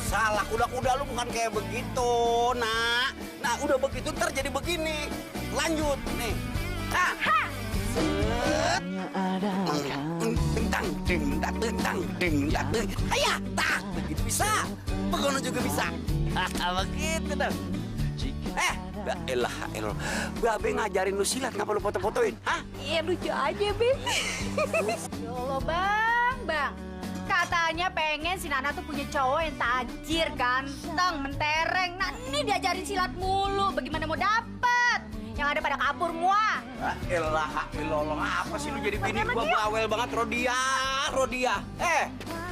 salah. Kuda-kuda lu bukan kayak begitu, nak. Nah, udah begitu ntar jadi begini. Lanjut, nih. Ah. Set. Tentang, ayah, tak. Begitu bisa. Begono juga bisa. Begitu dong. Elah. Babe ngajarin lu silat, ngapa lu foto-fotoin? Hah? Iya, lucu aja, Be. Ya Allah, Bang. Katanya pengen si Nana tuh punya cowok yang tajir, ganteng, mentereng. Nah, ini diajarin silat mulu. Bagaimana mau dapet? Yang ada pada kabur semua. Elah, apa sih lu jadi bini gua bawel banget, Rodia.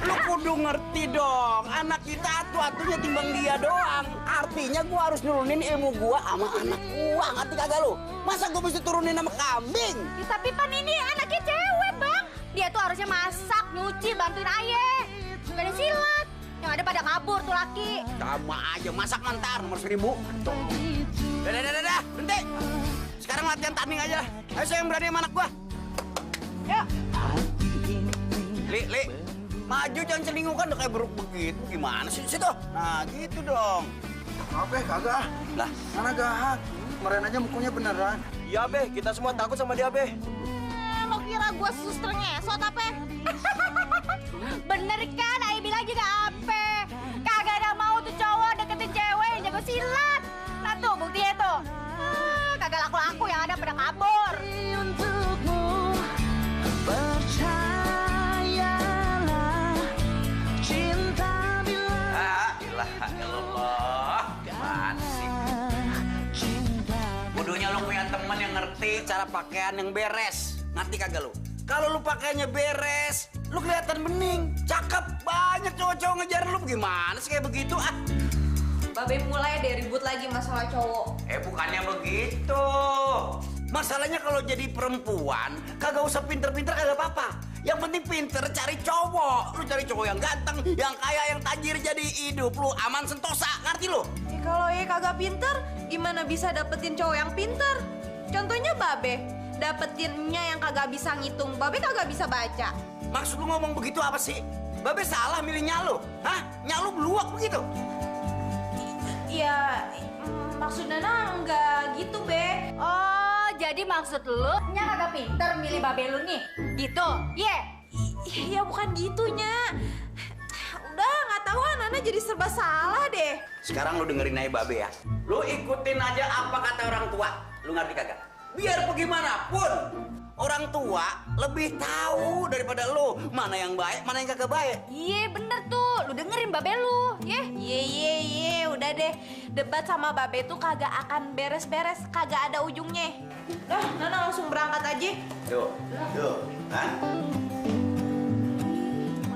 Lu kudu ngerti dong, anak kita atu-atunya timbang dia doang. Artinya gua harus nurunin ilmu gua sama anak gua, ngerti kagak lu? Masa gua mesti turunin sama kambing? Ya, tapi Pan ini anaknya cewek, Bang. Dia tuh harusnya masak, nyuci, bantuin ayah. Gak ada silat. Yang ada pada kabur tuh laki. Sama aja, masak mantar nomor 1000. Dah, berhenti. Sekarang latihan tanding aja. Ayo saya yang berani sama anak gua. Yuk. Li. Maju jangan celingukan udah kayak beruk begitu. Gimana sih situ? Nah, gitu dong. Apa kagak? Lah, Mana gahak? Kemarin aja mukunya beneran. Iya, Be. Kita semua takut sama dia, Be. Lo kira gua suster ngesot apa? Bener kan, Ayah bilang juga apa? Kagak ada mau tuh cowok deketin cewek yang jago silat. Nah tuh buktinya tuh. Kagak laku-laku yang ada pada kabur. Ilah, gimana sih? Kudunya lu punya temen yang ngerti cara pakaian yang beres. Ngerti kagak lu? Kalau lu pakaiannya beres, lu kelihatan bening, cakep, banyak cowok-cowok ngejar lu. Gimana sih kayak begitu? Babe mulai deh ribut lagi masalah cowok. Bukannya begitu. Masalahnya kalau jadi perempuan, kagak usah pinter-pinter kagak apa-apa. Yang penting pinter cari cowok. Lu cari cowok yang ganteng, yang kaya, yang tajir, jadi hidup lu aman sentosa. Ngerti lu? Ya kalau kagak pinter, gimana bisa dapetin cowok yang pinter? Contohnya Babe, dapetinnya yang kagak bisa ngitung. Babe kagak bisa baca. Maksud lu ngomong begitu apa sih? Babe salah milih Nyalu. Hah? Nyalu beluak begitu? Ya, maksud Nana enggak gitu, Be. Oh, jadi maksud lu nya kagak pinter milih babe lu nih? Gitu? Ya bukan gitunya. Udah nggak tahu, Nana jadi serba salah deh. Sekarang lu dengerin aja Babe ya. Lu ikutin aja apa kata orang tua. Lu ngerti kagak? Biar bagaimanapun, orang tua lebih tahu daripada lu mana yang baik, mana yang kagak baik. Iya bener tuh, lu dengerin babe lu, ya? Ye, udah deh. Debat sama Babe tuh kagak akan beres-beres, kagak ada ujungnya. Dah, Nana langsung berangkat aja. Tuh. Hah?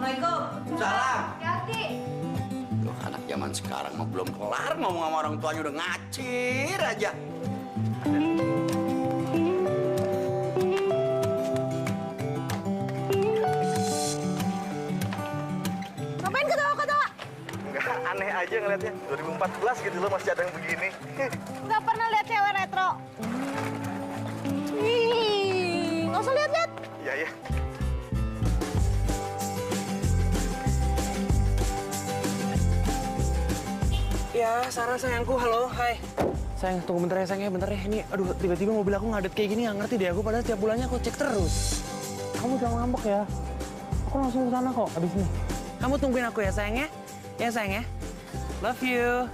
Assalamualaikum. Salam. Hati-hati. Tuh anak zaman sekarang mah belum kelar ngomong sama orang tuanya udah ngacir aja. Ngapain ketawa-ketawa? Enggak, aneh aja ngeliatnya. 2014 gitu loh masih ada yang begini. Nggak pernah lihat cewek retro. Ih, nggak usah lihat-lihat. Iya. Ya, Sarah sayangku, halo, hai. Sayang, tunggu bentar ya sayang ya, bentar ya. Ini, aduh, tiba-tiba mobil aku ngadet kayak gini, nggak ngerti deh aku. Padahal tiap bulannya aku cek terus. Kamu jangan ngambek ya. Aku langsung ke sana kok, abis ini. Kamu tungguin aku ya sayang ya. Ya sayang ya. Love you.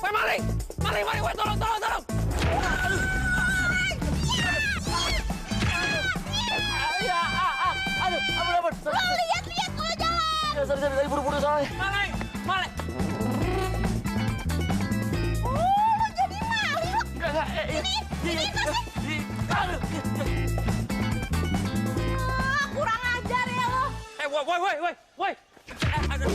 Woi, Mali, woi, tolong. Aduh, ampun. Lo lihat kalau jalan. Sorry, tadi buru-buru soalnya. Mali. Oh, lo jadi maling lo. Enggak. Ini tasnya. Aduh. Kurang ajar ya lo. Woi. Aduh.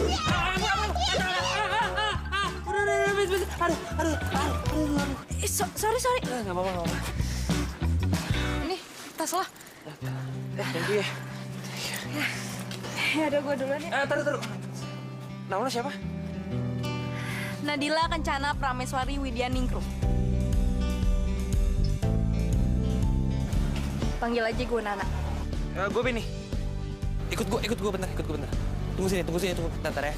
Sorry. Enggak apa-apa. Ini tas lo. Thank you ya. Ya udah gue duluan ya. Taruh. Nama lo siapa? Nadila Kencana Prameswari Widyaningrum. Panggil aja gue Nana. Gue Beni. Ikut gue bentar. Tunggu sini, tunggu. Bentar ya.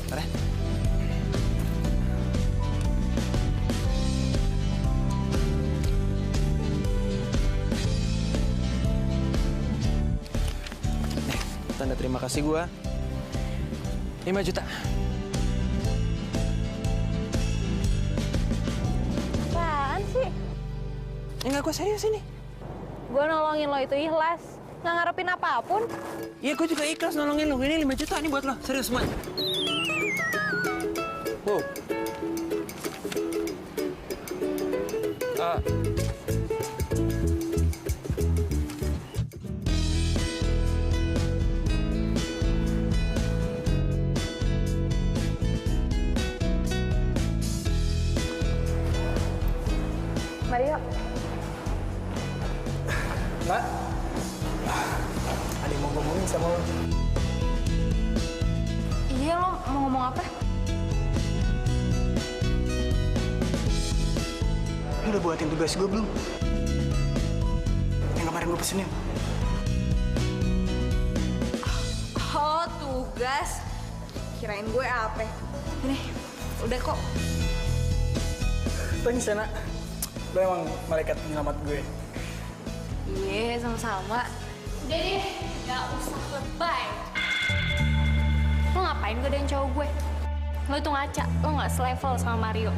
Tanda terima kasih gua. 5 juta. Apaan sih? Enggak, gua serius ini. Gue nolongin lo itu ikhlas. Nggak ngarepin apapun. Iya, gua juga ikhlas nolongin lo. Ini 5 juta nih buat lo. Serius semuanya. Wow. Mario. Mbak, ada yang mau ngomongin sama lo. Iya, lo mau ngomong apa? Lo udah buatin tugas gue belum? Yang kemarin gue pesenin. Oh, tugas. Kirain gue apa? Ini, udah kok. Thanks ya, Nak. Lo emang malaikat penyelamat gue. Iya, sama-sama. Udah deh, gak usah lebay. Lo ngapain godain cowok gue? Lo tuh ngaca, lo gak selevel sama Mario.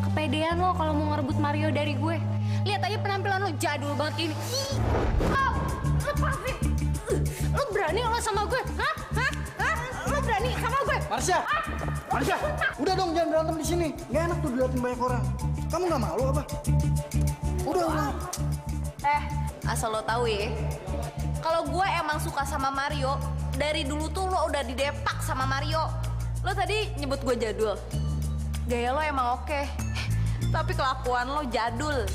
Kepedean lo kalau mau ngerebut Mario dari gue. Lihat aja penampilan lo jadul banget ini. Oh, lepasin. Lo berani lo sama gue? Hah? Lo berani sama gue? Marsha! Marsha! Udah dong, jangan berantem di sini. Gak enak tuh diliatin banyak orang. Kamu gak malu apa? Udah. Asal lo tahu ya, kalau gue emang suka sama Mario, dari dulu tuh lo udah didepak sama Mario. Lo tadi nyebut gue jadul. Gaya lo emang oke, tapi kelakuan lo jadul.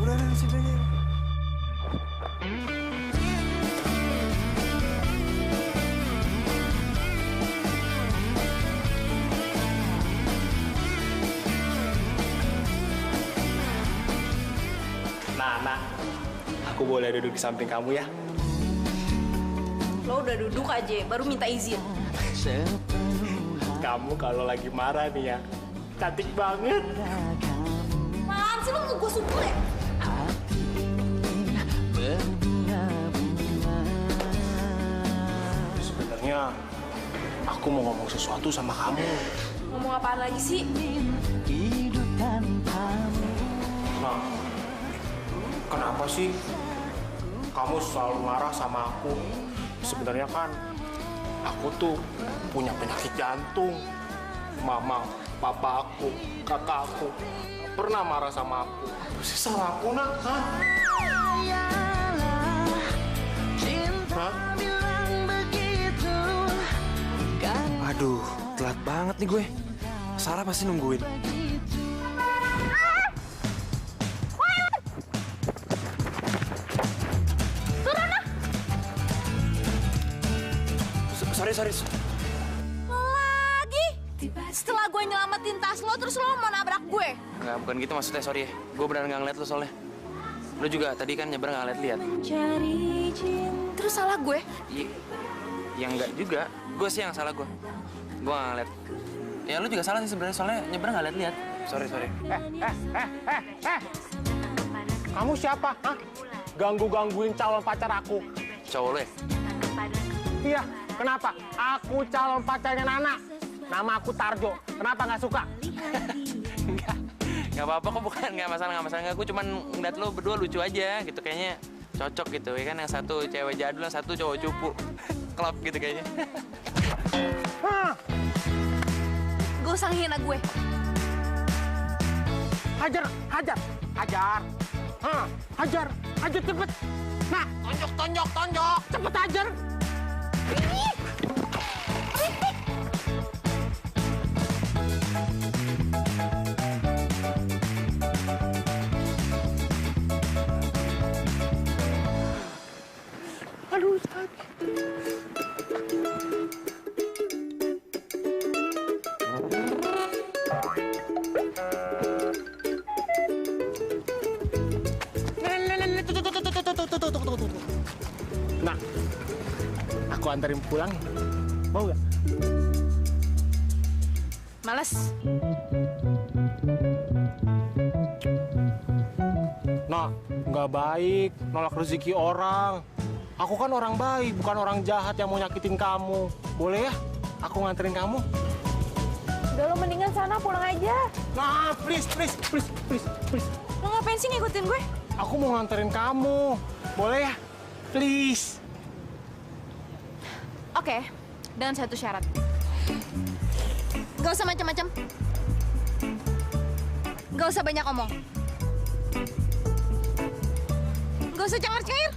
Udah di situ aja. Nah, aku boleh duduk di samping kamu ya? Lo udah duduk aja, baru minta izin. Kamu kalau lagi marah nih ya, cantik banget. Apaan sih lo mau gue sumpul ya? Sebenarnya aku mau ngomong sesuatu sama kamu. Ngomong apaan lagi sih? Nah, kenapa sih kamu selalu marah sama aku? Sebenarnya kan aku tuh punya penyakit jantung. Mama, papa aku, kakak aku pernah marah sama aku. Pasti salah aku, Nak. Hah? Hah? Aduh, telat banget nih gue. Sarah pasti nungguin. Sorry. Lagi? Setelah gue nyelamatin tas lo, terus lo mau nabrak gue? Nggak, bukan gitu maksudnya, sorry ya. Gue benar nggak ngeliat lo soalnya. Lo juga tadi kan nyebrang nggak lihat. Terus salah gue? Ya enggak juga. Gue sih yang salah gue. Gue nggak ngeliat. Ya lo juga salah sih sebenarnya soalnya nyebrang nggak lihat. Sorry. Kamu siapa? Hah? Gangguin calon pacar aku. Cowok lo ya? Iya, kenapa? Aku calon pacarnya Nana. Nama aku Tarjo. Kenapa nggak suka? Nggak apa-apa kok, bukan nggak masalah. Gue cuman ngeliat lo berdua lucu aja gitu, kayaknya cocok gitu ya kan, yang satu cewek jadul, yang satu cowok cupu. Klop gitu kayaknya. Gak usah ngehina gue. Hajar. Hajar cepet. Nah, tonjok. Cepet hajar. Aduh, Nah, aku anterin pulang. Mau nggak? Males. Nah, nggak baik nolak rezeki orang. Aku kan orang baik, bukan orang jahat yang mau nyakitin kamu. Boleh ya? Aku nganterin kamu. Udah lo mendingan sana pulang aja. Nah, please. Lo ngapain sih ngikutin gue? Aku mau nganterin kamu. Boleh ya? Please. Oke, dengan satu syarat. Gak usah macam-macam. Gak usah banyak omong. Gak usah cengar-cengir.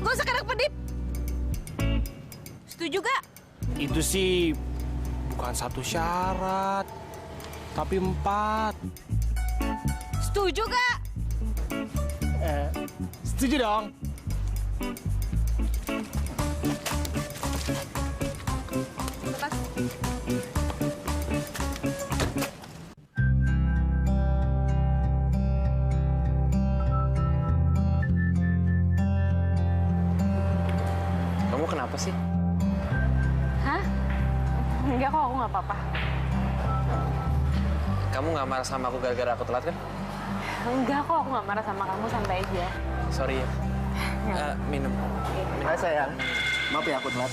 Gak usah kedap-kedip. Setuju gak? Itu sih bukan satu syarat, tapi 4. Setuju gak? Setuju dong. Lepas. Kamu kenapa sih? Hah? Enggak kok, aku nggak apa-apa. Kamu nggak marah sama aku gara-gara aku telat kan? Enggak kok, aku nggak marah sama kamu, santai aja. Sorry ya. Minum. Hai sayang, maaf ya aku telat.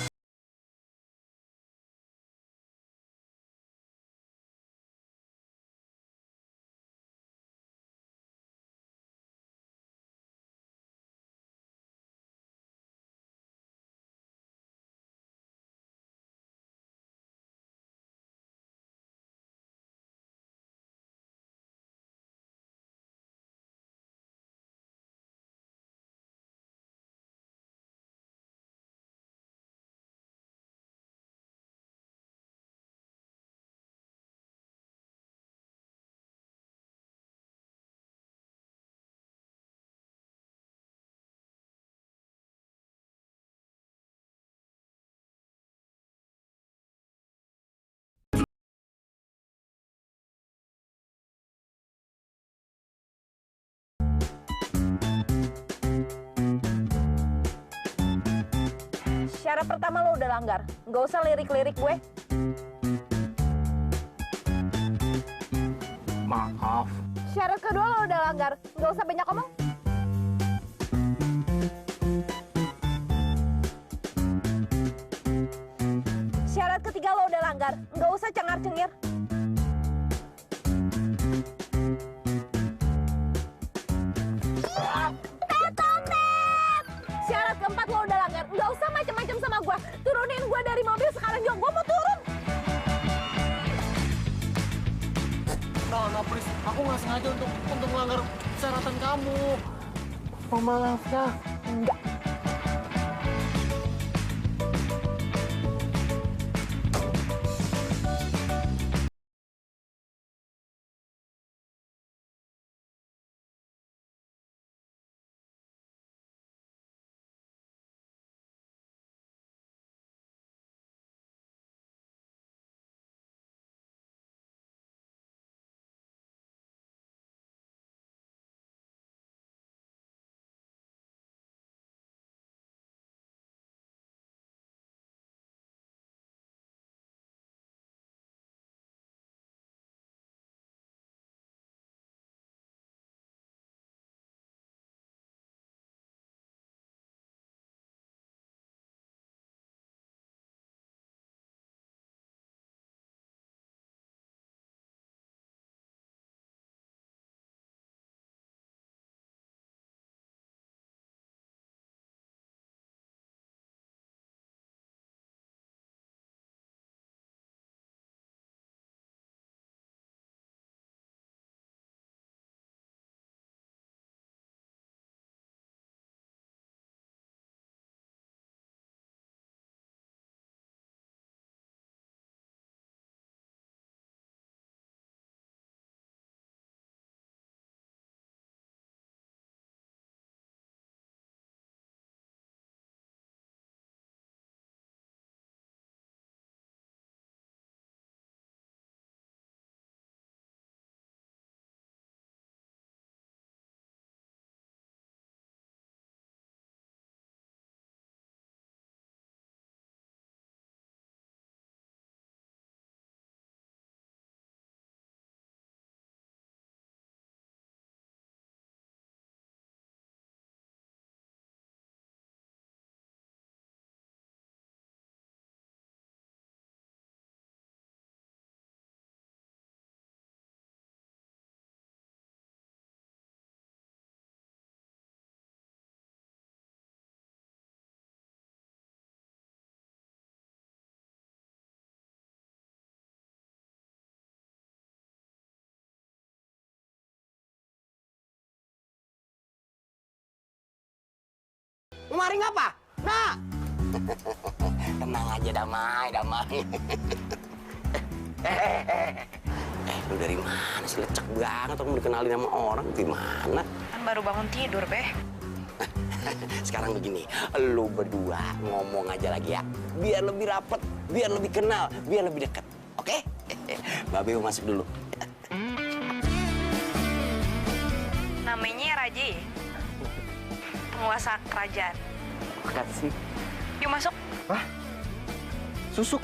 Syarat pertama lo udah langgar. Nggak usah lirik-lirik gue. Maaf. Syarat kedua lo udah langgar. Nggak usah banyak ngomong. Syarat ketiga lo udah langgar. Nggak usah cengar-cengir. Syarat keempat lo udah langgar. Nggak usah macem-macem sama gue. Turunin gue dari mobil sekarang juga. Gue mau turun. Nah, please. Aku nggak sengaja untuk melanggar syaratan kamu. Maaf ya. Enggak. Mau maring apa? Nak! Tenang aja, damai. Lu dari mana sih? Lecek banget aku mau dikenalin sama orang. Gimana? Kan baru bangun tidur, Beh. Sekarang begini, lu berdua ngomong aja lagi ya. Biar lebih rapet, biar lebih kenal, biar lebih dekat. Oke? Babe mau masuk dulu. Namanya Raja ya? Penguasa kerajaan. Makasih. Yuk masuk. Hah? Susuk?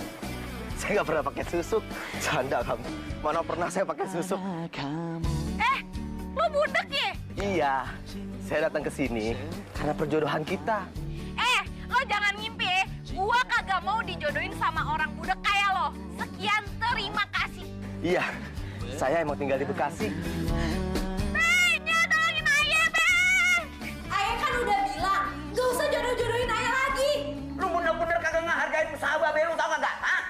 Saya nggak pernah pakai susuk. Canda kamu. Mana pernah saya pakai susuk? Lu budak ya? Iya. Saya datang ke sini karena perjodohan kita. Lo jangan ngimpi ya. Gua kagak mau dijodohin sama orang budak kayak lo. Sekian, terima kasih. Iya. Saya emang tinggal di Bekasi. Tolongin Ayah, Beh. Ayah kan udah bilang, gak usah jodoh-jodohin Ayah lagi. Lu bener-bener kagak ngehargain usaha babe lu, tau gak? Hah?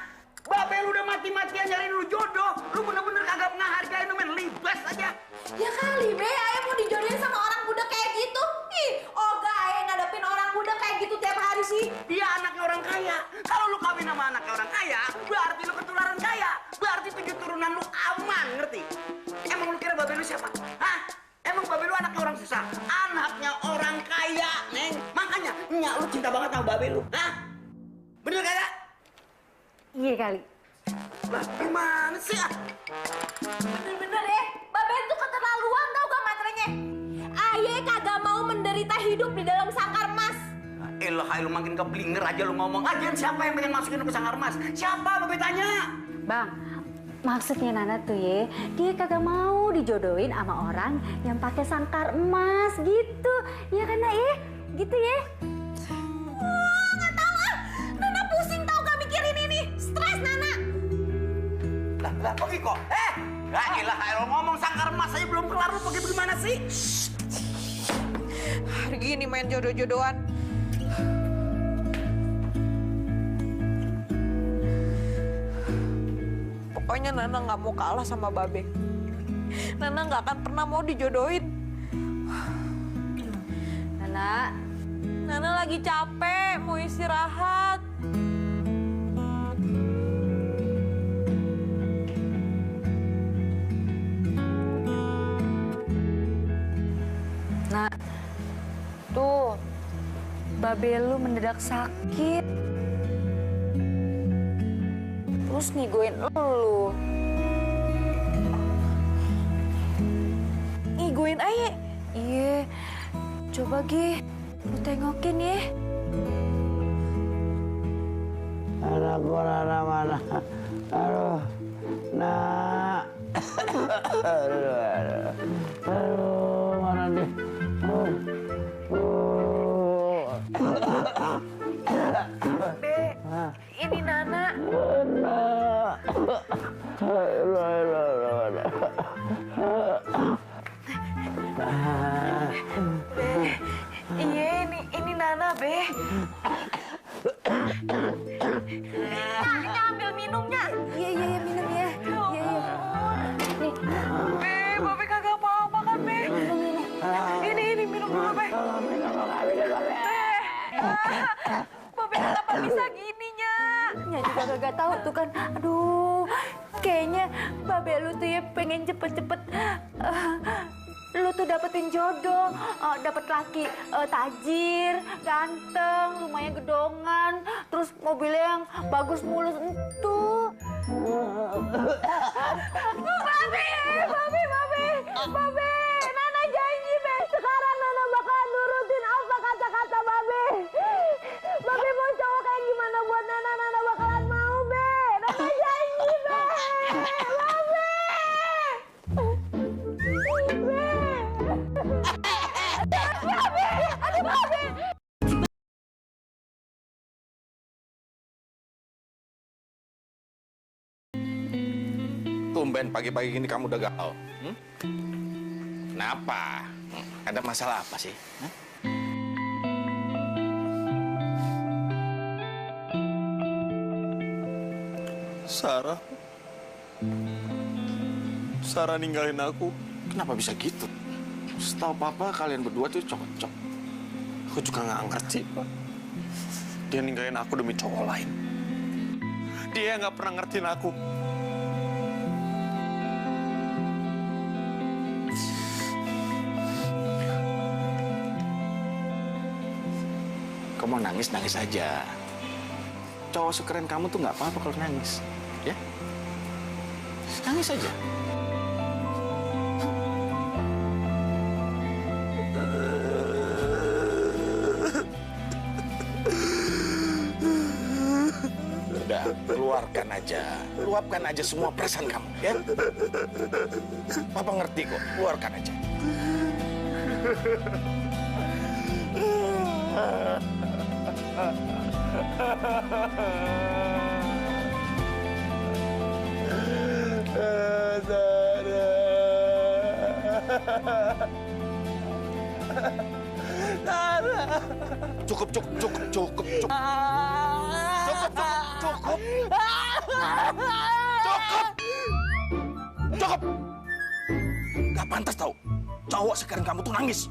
Babe lu udah mati-matian nyariin lu jodoh. Lu bener-bener kagak ngehargain, lu main libas aja. Ya kali, Be, Ayah mau dijodohin sama orang budak kayak gitu. Ih, Ayah ngadepin orang budak kayak gitu tiap hari sih. Dia anaknya orang kaya. Kalau lu kawin sama anaknya orang kaya, berarti lu ketularan kaya. Berarti 7 turunan lu aman, ngerti? Emang lu kira babe lu siapa? Hah? Emang babe lu anaknya orang susah? Anaknya orang kaya, Neng. Makanya, nyak lu cinta banget sama babe lu. Hah? Bener kagak? Iya kali. Lah, gimana sih? Bener-bener ya, Babe tuh keterlaluan tau gak materannya. Ayah kagak mau menderita hidup di dalam sangkar emas. Elah, lu makin keblinger aja lu ngomong. Lagian siapa yang pengen masukin lu ke sangkar emas? Siapa, babe tanya? Bang, maksudnya Nana tuh ya, dia kagak mau dijodohin sama orang yang pakai sangkar emas gitu. Ya kan, Nak, ya? Gitu ya? Nggak tahu ah. Nana pusing tau gak mikirin ini. Stres, Nana. Lah, pergi kok. Lah, elah, lu ngomong sangkar emas aja belum kelar, lu pergi bagaimana sih? Hari gini main jodoh-jodohan. Pokoknya Nana nggak mau kalah sama Babe. Nana nggak akan pernah mau dijodohin. Nana lagi capek, mau istirahat. Nak, tuh, Babe lu mendadak sakit. Terus ngigoin lu. Ngigoin Aye. Iya, coba Gi, lu tengokin ya. Anakku Nana mana? Aduh, nak. Aduh, mana dia? Be, ini Nana. Iya, ini Nana, Be. Nah, ambil minumnya. Iya, minum ya. Iya. Nih, Be, Babe kagak apa-apa kan, Be? Ini minum dulu, Be. Babe kenapa bisa gini, Nyak? Nya juga kagak tahu tuh kan. Aduh, kayaknya Babe lu tuh ya pengen cepet-cepet lu tuh dapetin jodoh, dapet laki tajir, ganteng, rumahnya gedongan, terus mobilnya yang bagus mulus entu. Babe, Nana janji, Be. Sekarang Nana bakal nurutin apa kata-kata Babe. Babe mau cowok kayak gimana buat Nana bakalan mau, Be. Nana janji, Be. Babe. Tumben pagi-pagi ini kamu udah galau. Kenapa? Ada masalah apa sih? Sarah ninggalin aku. Kenapa bisa gitu? Setahu papa kalian berdua tuh cocok. Aku juga nggak ngerti, Pak. Dia ninggalin aku demi cowok lain. Dia nggak pernah ngertiin aku. Kamu mau nangis, nangis aja. Cowok sekeren kamu tuh nggak apa-apa kalau nangis, ya? Nangis aja. Udah, keluarkan aja. Luapkan aja semua perasaan kamu, ya? Papa ngerti kok, keluarkan aja. Cukup. Gak pantas tau. Cowok sekarang kamu tuh nangis.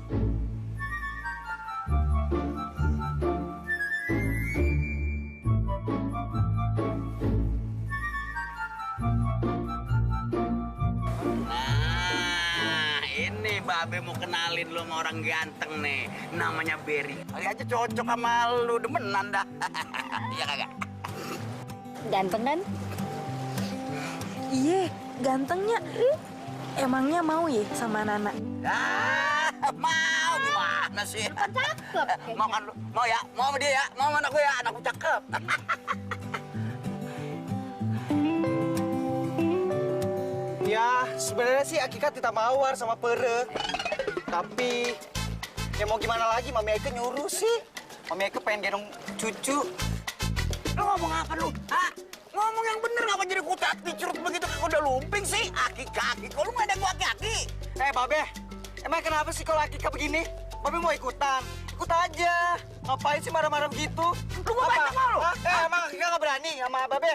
Babe mau kenalin lu sama orang ganteng nih. Namanya Berry. Kali aja cocok sama lu, demenan dah. Iya kagak? Ganteng kan? Iya, gantengnya. Emangnya mau ya sama Nana? Mau gimana sih? Cakep. Mau kan lu? Mau ya? Mau sama dia ya? Mau sama anakku ya? Anakku cakep. Ya, sebenarnya sih Akika tidak mawar sama Pere. Tapi, ya mau gimana lagi, Mami Eke nyuruh sih. Mami Eke pengen gendong cucu. Lu ngomong apa lu? Hah? Ngomong yang bener, ngapa jadi kutat dicurut begitu kayak udah lumping sih? Aki-aki, kok lu nggak ada gua aki-aki? Babe, emang kenapa sih kalau Akika begini? Babe mau ikutan? Ikut aja. Ngapain sih marah-marah begitu? Lu mau bacok mau lu? Emang Akika nggak berani sama Babe?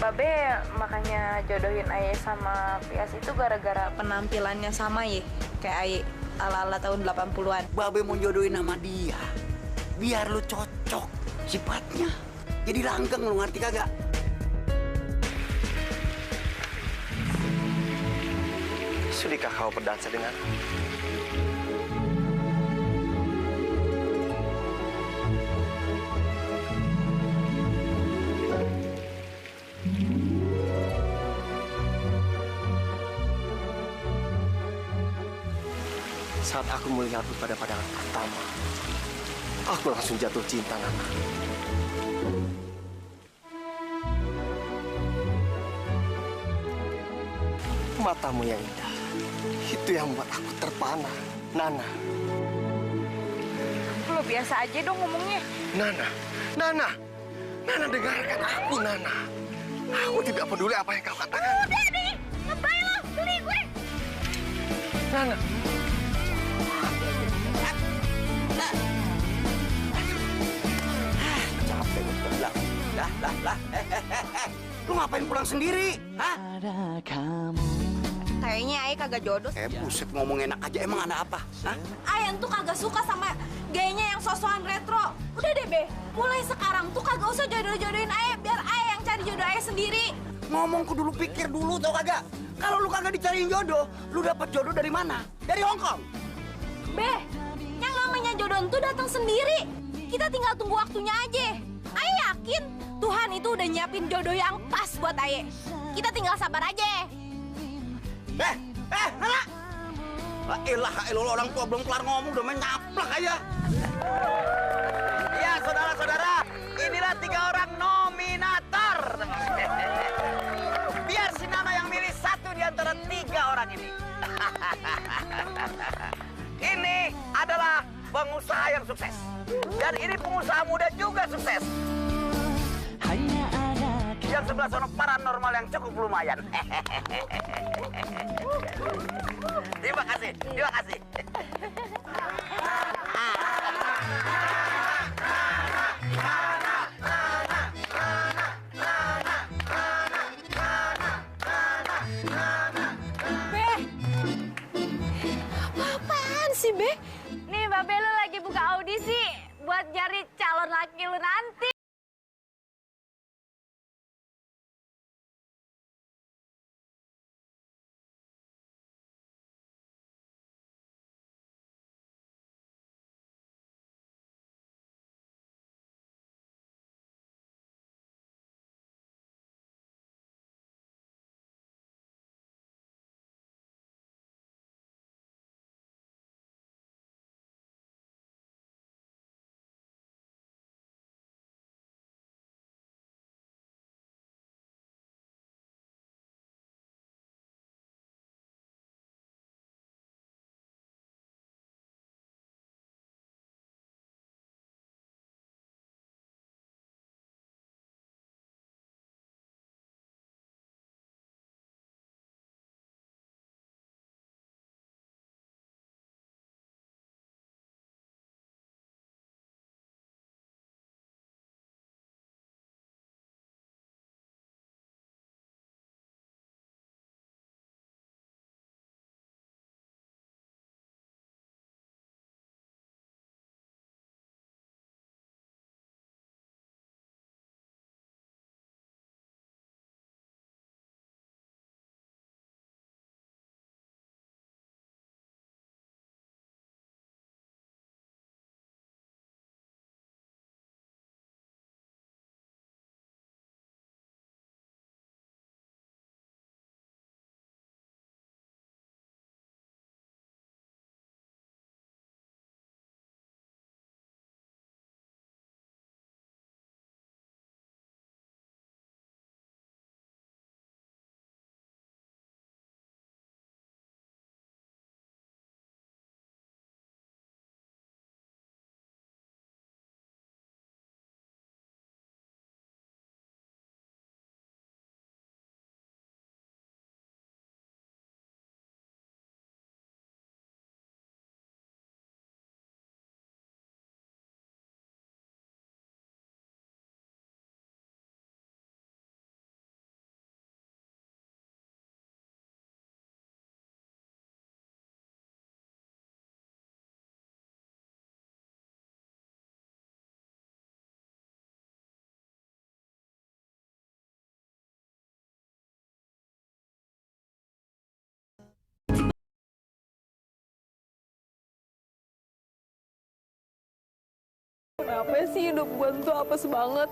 Babe makanya jodohin Aye sama Pias itu gara-gara penampilannya sama ya. Kayak Aye ala-ala tahun 80-an. Babe mau jodohin sama dia. Biar lu cocok sifatnya. Jadi langgeng, lu ngerti kagak? Sudikah kau berdansa dengan? Saat aku melihatmu pada pandangan pertama, aku langsung jatuh cinta, Nana. Matamu yang indah, itu yang membuat aku terpana, Nana. Lo biasa aja dong ngomongnya. Nana, dengarkan aku, Nana. Aku tidak peduli apa yang kau katakan. Udah nih, ngapain lo? Beli gue. Nana. Capek gue bilang. Lah. Lu ngapain pulang sendiri? Hah? Kayaknya Aye kagak jodoh. Buset, ngomong enak aja. Emang ada apa? Hah? Ayan tuh kagak suka sama gayanya yang sosokan retro. Udah deh, Be. Mulai sekarang tuh kagak usah jodoh-jodohin Aye. Biar Aye yang cari jodoh Aye sendiri. Ngomong kudu lu pikir dulu, tau kagak? Kalau lu kagak dicariin jodoh, lu dapet jodoh dari mana? Dari Hongkong. Be, yang namanya jodoh tuh datang sendiri. Kita tinggal tunggu waktunya aja. Aye yakin Tuhan itu udah nyiapin jodoh yang pas buat Aye. Kita tinggal sabar aja. Nana! La ilaha illallah, orang tua belum kelar ngomong udah main nyaplak aja. Ya, saudara-saudara, inilah 3 orang nominator. Biar si Nana yang milih satu di antara 3 orang ini. Ini adalah pengusaha yang sukses. Dan ini pengusaha muda juga sukses. Yang sebelah sana paranormal yang cukup lumayan. Terima kasih. nyari calon laki lu nanti. Kenapa sih hidup gue tuh apes banget?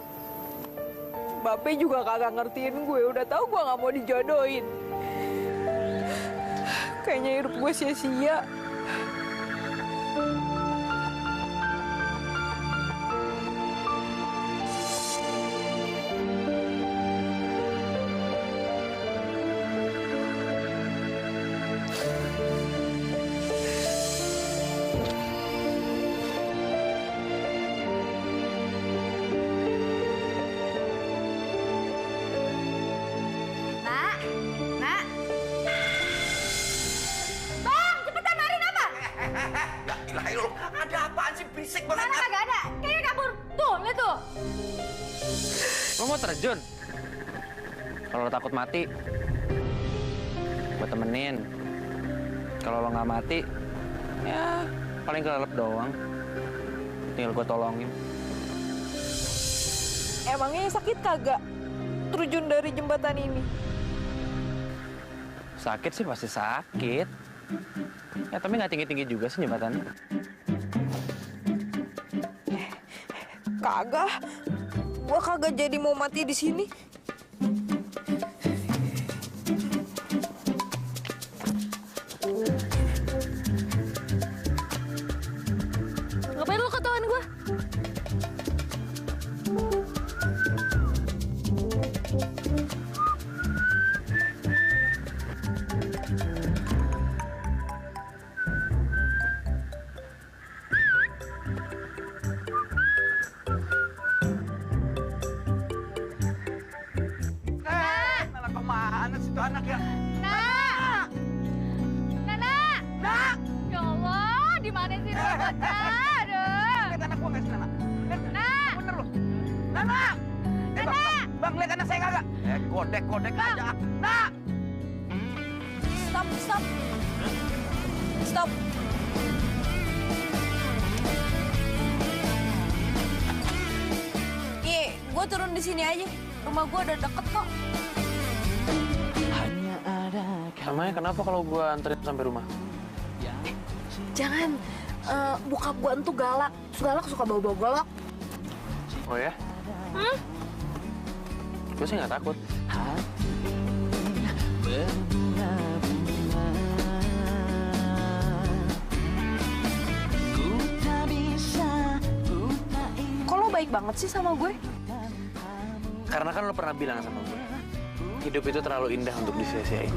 Bape juga kagak ngertiin gue, udah tahu gue nggak mau dijodohin. Kayaknya hidup gue sia-sia. Nak, nak. Bang, cepetan marin apa? Ya ilahi lu, ada apaan sih berisik banget? Mana kagak ada? Kayaknya kabur. Tuh, lihat tuh. Lo mau terjun? Kalau lo takut mati, gue temenin. Kalau lo nggak mati, ya paling kelelep doang. Tinggal gue tolongin. Emangnya sakit kagak terjun dari jembatan ini? Sakit sih pasti sakit. Ya tapi nggak tinggi-tinggi juga sih jembatannya. Kagak. Gua kagak jadi mau mati di sini. Ngapain lu ketahuan gue? Malah kemana sih tuh anak ya? Nak! Nak! Nak! Ya Allah, di mana sih lu? Aduh. Lihat anak gua nggak sih, Nana? Nak! Bener lu. Nana! Bang, lihat anak saya kagak? Godek aja. Nak! Stop, stop. Stop. Gue turun di sini aja. Rumah gue udah deket kok. Namanya kenapa kalau gue anterin sampai rumah? Jangan. Bokap gue tuh galak. Galak suka bawa-bawa golok. Oh ya? Gue sih nggak takut. Kok lo baik banget sih sama gue? Karena kan lo pernah bilang sama gue, hidup itu terlalu indah untuk disia-siain.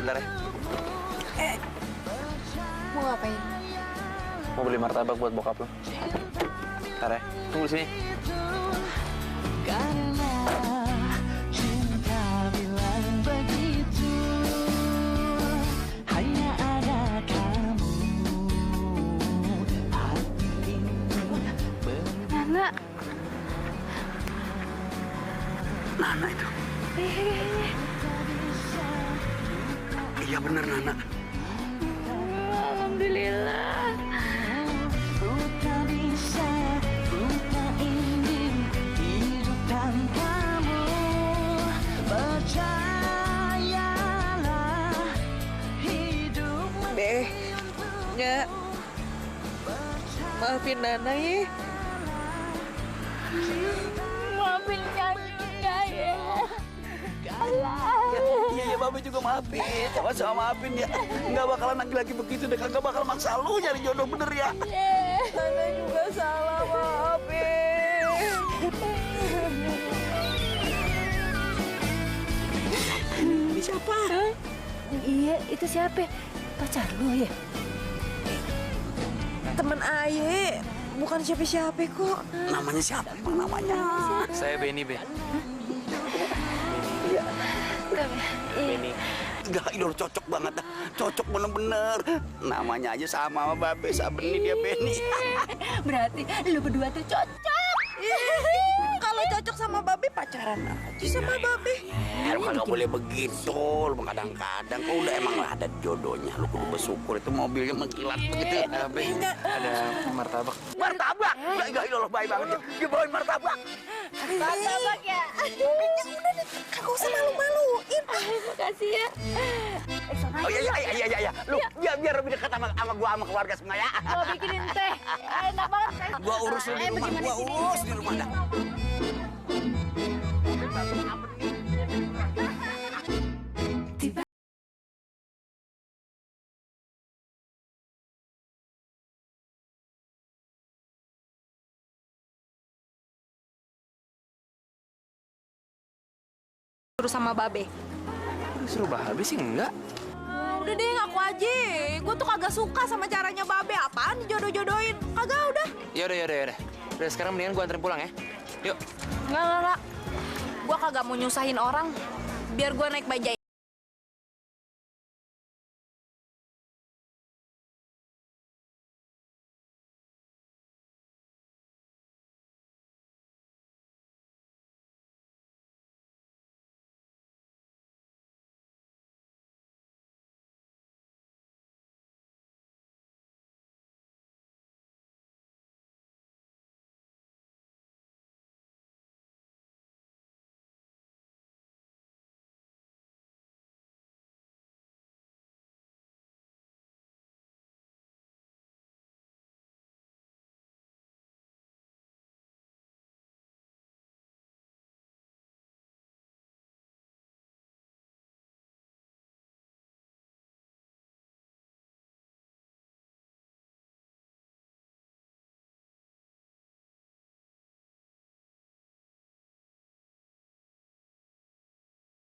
Bentar ya, Mau ngapain? mau beli martabak buat bokap lo. Bentar ya, tunggu di sini. Nana. Nana itu. Iya bener Nana. Alhamdulillah. Be, ya, maafin Nana ya. Maafin Nyanyi ya. Iya, Babe juga maafin. Sama-sama maafin ya. Nggak bakalan lagi-lagi begitu deh. Kagak bakal maksa lu nyari jodoh bener ya. Nana juga salah, maafin. Ini siapa? Iya, itu siapa? Pacar lu ya? Temen Aye, bukan siapa-siapa kok. Namanya siapa emang namanya? Saya Benny, Ben. Benny. Enggak, itu cocok banget dah. Cocok bener-bener. Namanya aja sama Babe, Sabeni dia Benny. Berarti lu berdua tuh cocok. Kalau cocok sama Babe, pacaran aja sama Babe. Lu kagak boleh begitu. Lu kadang-kadang kok udah emang ada jodohnya. Lu kudu bersyukur itu mobilnya mengkilat begitu. Ben, ada martabak. Martabak? Enggak, Allah baik banget ya. Dia bawain martabak. Martabak ya. Udah deh, kagak usah malu-maluin. Makasih ya. Oh iya. Lu biar lebih dekat sama gua sama keluarga semua ya. Gua bikinin teh. Enak banget teh. Gua urus lu di rumah. Gua urus di rumah dah. Terus sama Babe. Disuruh Babe sih enggak. Udah deh, ngaku aja. Gue tuh kagak suka sama caranya Babe. Apaan dijodoh-jodohin? Kagak, udah. Yaudah. Udah sekarang mendingan gue anterin pulang ya. Yuk. Enggak. Gue kagak mau nyusahin orang. Biar gue naik bajai.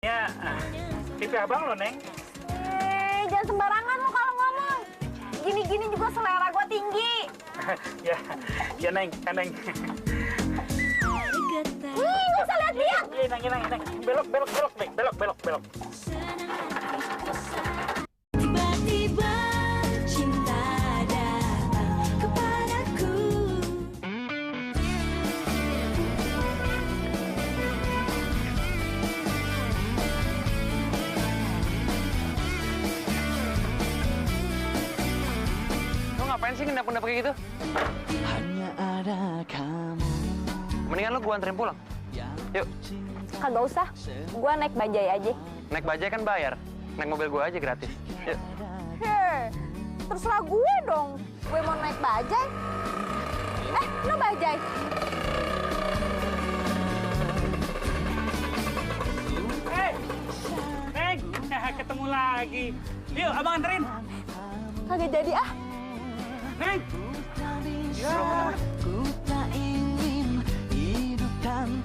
Ya, TV abang lo, Neng. Jangan sembarangan lu kalau ngomong. Gini-gini juga selera gua tinggi. ya Neng, Neng. Nggak usah lihat dia. Iya, Neng. Belok, Neng. Tiba-tiba cinta datang kepadaku. Ngapain sih ngendap-ngendap kayak gitu? Hanya ada kamu. Mendingan lu gua anterin pulang. Yuk, Kagak usah, gue naik bajai aja. naik bajai kan bayar. Naik mobil gua aja gratis. Yuk. Hei, terserah gue dong. Gue mau naik bajai. Lo bajai. Hei, Neng, ketemu lagi. Yuk, abang anterin. Kagak jadi ah. Neng.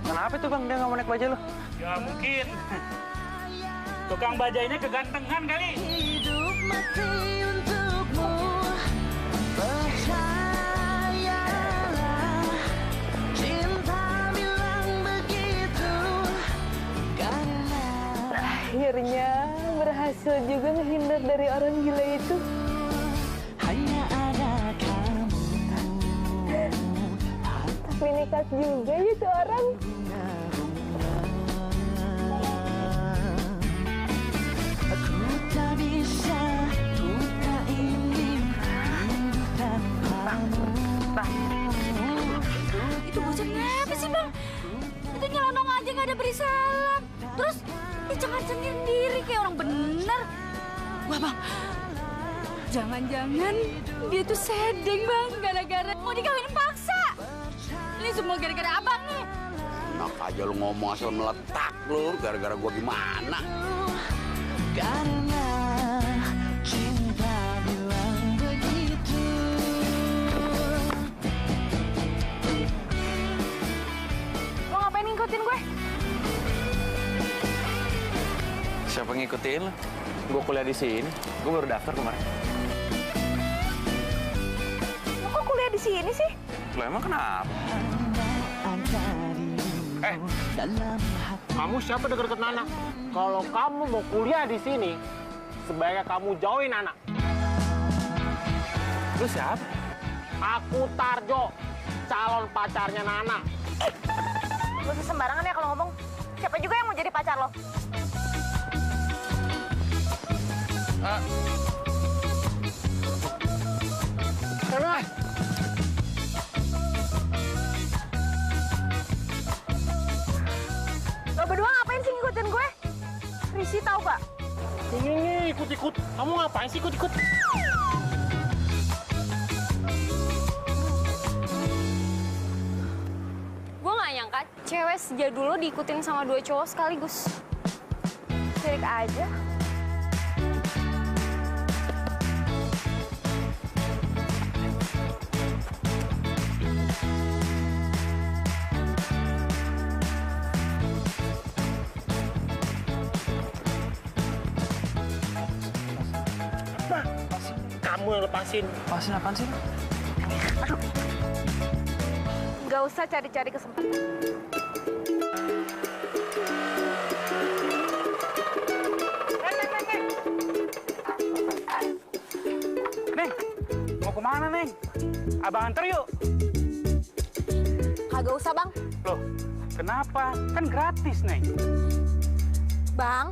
Kenapa tuh bang dia nggak mau naik bajai lu? Ya mungkin tukang bajainya kegantengan kali. Hidup mati untukmu. Percayalah, cinta bilang begitu. Karena Akhirnya berhasil juga menghindar dari orang gila itu. hanya ada kamu. Tapi nekat juga ya tuh orang. Aku tak bisa, ku tak ingin hidup tanpamu. Itu bocah kenapa sih, Bang? Itu nyelonong aja nggak ada beri salam. Terus dicengar-cengir diri kayak orang bener. Wah, Bang. Jangan-jangan dia tuh sedeng, Bang. Gara-gara mau dikawinin paksa. Ini semua gara-gara abang nih. Enak aja lu ngomong asal meletak lu, gara-gara gua gimana? Karena cinta bilang begitu. Lo ngapain ngikutin gue? Siapa ngikutin lu? Gua kuliah di sini. Gua baru daftar kemarin. Lo kok kuliah di sini sih? Lo emang kenapa? Kamu siapa deket-deket Nana? Kalau kamu mau kuliah di sini, sebaiknya kamu jauhin Nana. Lu siapa? Aku Tarjo, calon pacarnya Nana. Lo usah sembarangan ya kalau ngomong. Siapa juga yang mau jadi pacar lo? Nana, Lo berdua ngapain sih ngikutin gue? Risi tau gak? ini ikut-ikut. Kamu ngapain sih ikut-ikut? Gue gak nyangka cewek sejadul lo diikutin sama dua cowok sekaligus. Sirik aja. Kamu yang lepasin. Pasin apaan sih lu? Gak usah cari-cari kesempatan. Neng, mau kemana, Neng? Abang anter yuk. Kagak usah, Bang. Loh, kenapa? Kan gratis, Neng. Bang,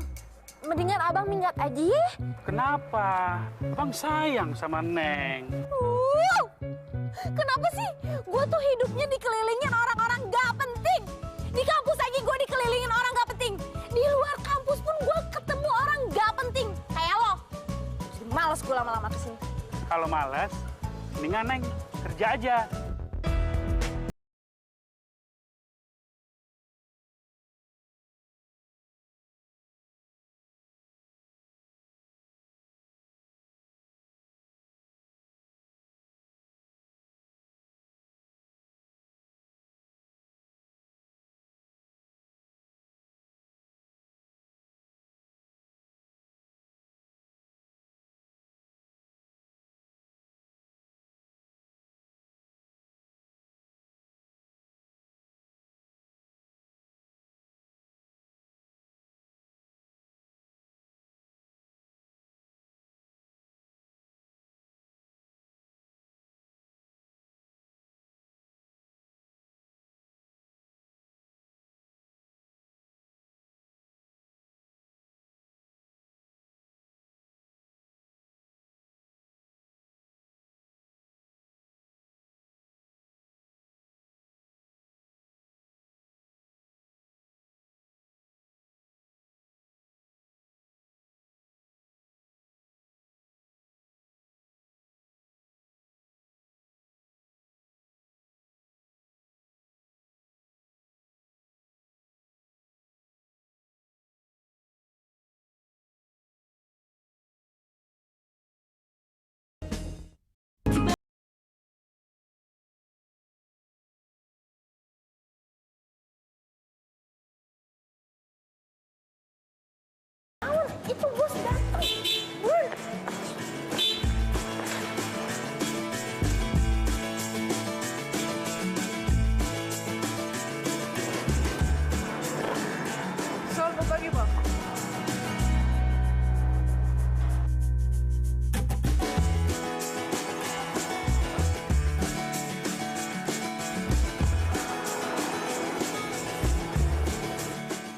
mendingan abang minggat aja ya. Kenapa? Abang sayang sama Neng. Kenapa sih? Gue tuh hidupnya dikelilingin orang-orang gak penting. Di kampus aja gue dikelilingin orang gak penting. Di luar kampus pun gue ketemu orang gak penting. Kayak lo. Jadi males gue lama-lama kesini. Kalau malas, mendingan Neng kerja aja.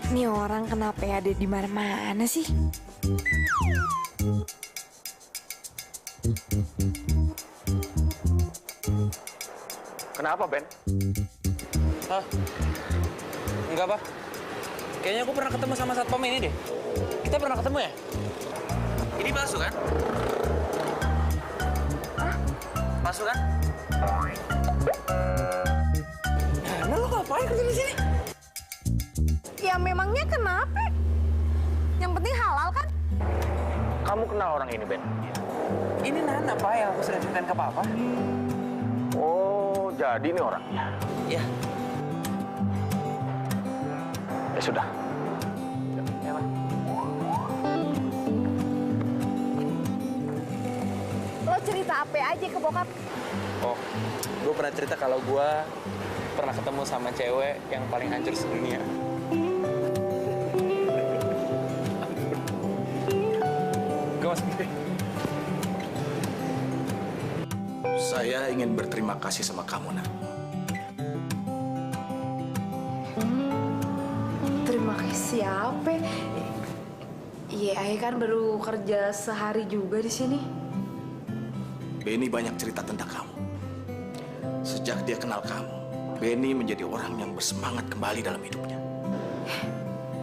Ini orang kenapa ya ada di mana-mana sih? Kenapa, Ben? Hah? Enggak, Pak. Kayaknya aku pernah ketemu sama satpam ini deh. Kita pernah ketemu ya? Ini palsu kan? Hah? Palsu kan? Nah, lo ngapain kerja di sini? Ya memangnya kenapa? Yang penting halal kan? Kamu kenal orang ini, Ben? Ini Nana, Pak, yang aku sering ceritain ke Papa. Oh, jadi ini orangnya? Iya. Ya sudah. Ya, Pak. Lo cerita apa aja ke bokap? Oh, gue pernah cerita kalau gue pernah ketemu sama cewek yang paling hancur sedunia. Gue masuk deh. Saya ingin berterima kasih sama kamu, Nak. Terima kasih apa? Iya, Ayah kan baru kerja sehari juga di sini. Benny banyak cerita tentang kamu. Sejak dia kenal kamu, Benny menjadi orang yang bersemangat kembali dalam hidupnya.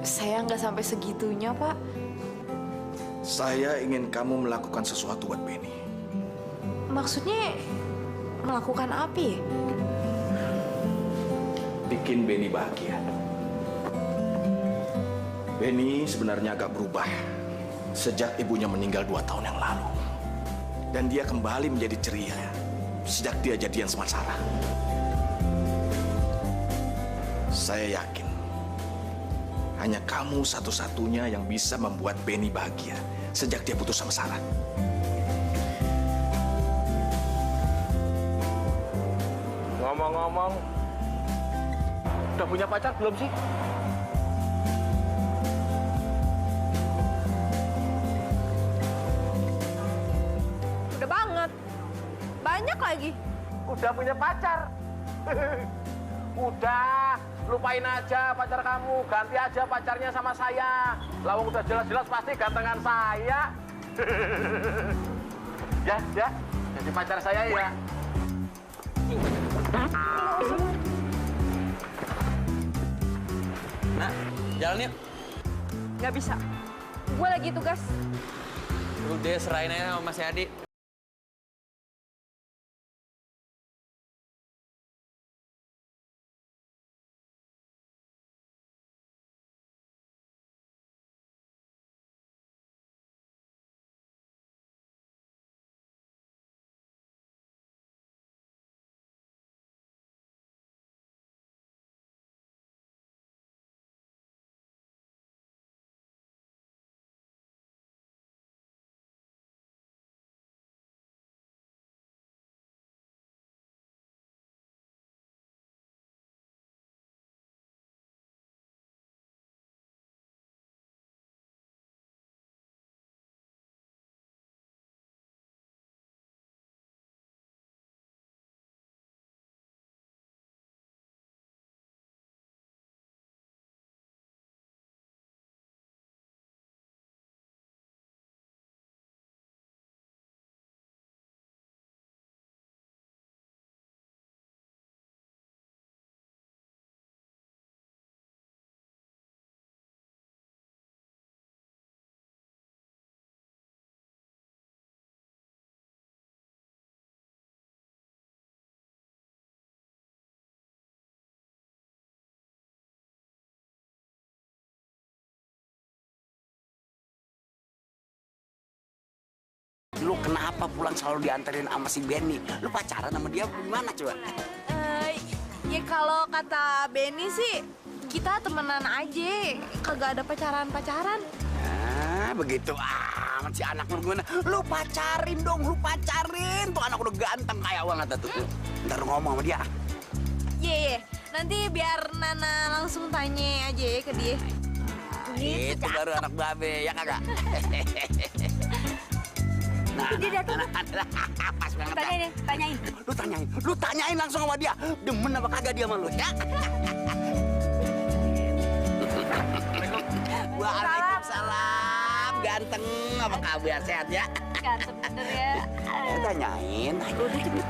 Saya nggak sampai segitunya, Pak. Saya ingin kamu melakukan sesuatu buat Benny. Maksudnya melakukan apa ya? Bikin Benny bahagia. Benny sebenarnya agak berubah sejak ibunya meninggal 2 tahun yang lalu. Dan dia kembali menjadi ceria sejak dia jadian sama Sarah. Saya yakin hanya kamu satu-satunya yang bisa membuat Benny bahagia sejak dia putus sama Sarah. Ngomong-ngomong, udah punya pacar belum sih? Udah banget. Banyak lagi. Udah punya pacar. Udah, lupain aja pacar kamu. Ganti aja pacarnya sama saya. Lawang udah jelas-jelas pasti gantengan saya. Ya, jadi pacar saya ya. Nah, jalan yuk. Nggak bisa. Gue lagi tugas. Udah, serahin aja sama Mas Yadi. Lu kenapa pulang selalu dianterin sama si Benny? Lu pacaran sama dia gimana coba? Ya kalau kata Benny sih, kita temenan aja. Kagak ada pacaran-pacaran. Nah, begitu amat si anak lu gimana? Lu pacarin dong, lu pacarin. Tuh anak udah ganteng kayak banget tuh. Ntar lu ngomong sama dia. Iya. Nanti biar Nana langsung tanya aja ke dia. Itu baru anak babe, ya kagak? Nah, Dia datang. pas banget. Tanyain. Lu tanyain langsung sama dia. Demen apa kagak dia sama lu, ya? Waalaikumsalam. Ganteng, apa kabar? Sehat ya? Ganteng bener ya. Tanyain. Udah cepet.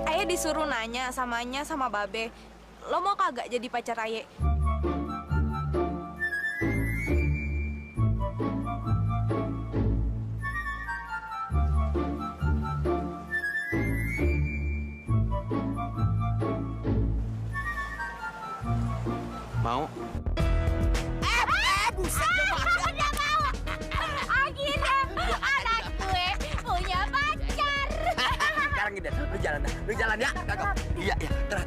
Aye disuruh nanya samanya sama Babe. Lo mau kagak jadi pacar Aye? Mau? Buset, Udah mau. Akhirnya anak gue punya pacar. Sekarang gini, lu jalan ya, kakak. Iya, terus.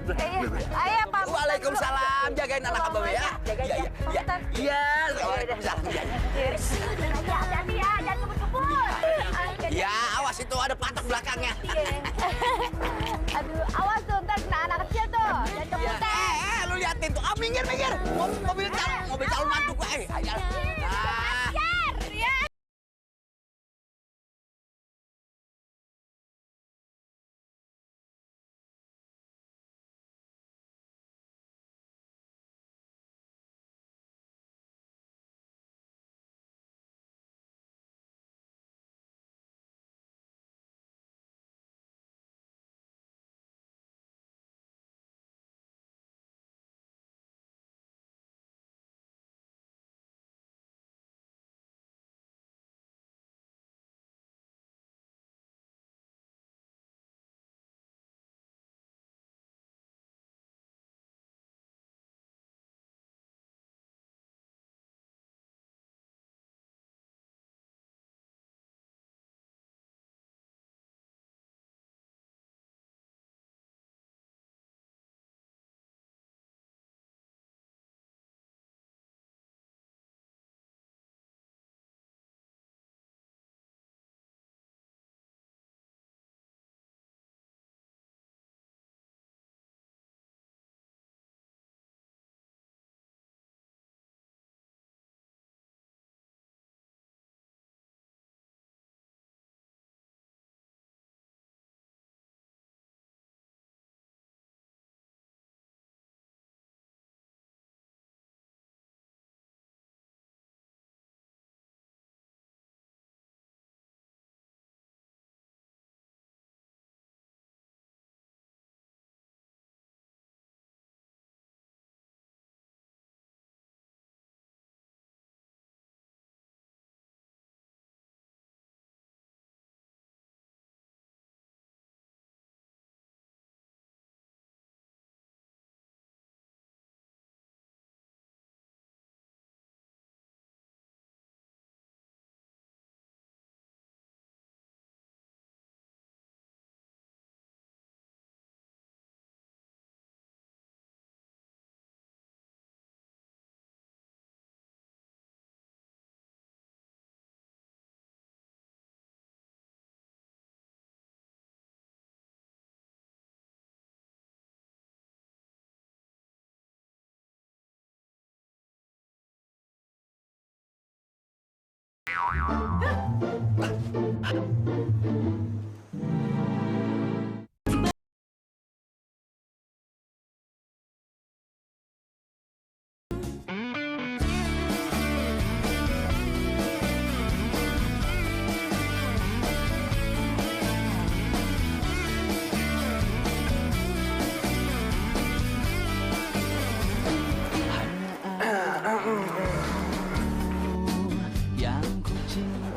Ayo, Pak. Waalaikumsalam, jagain anak abang ya. Iya. Waalaikumsalam. Hati-hati ya, jangan kebut-kebut. Ya, awas itu ada patok belakangnya. Aduh, awas tuh, ntar kena anak kecil tuh. Jangan kebutan. Lu liatin tuh. Minggir. Mobil calon mantu gue. Ayo. Nah.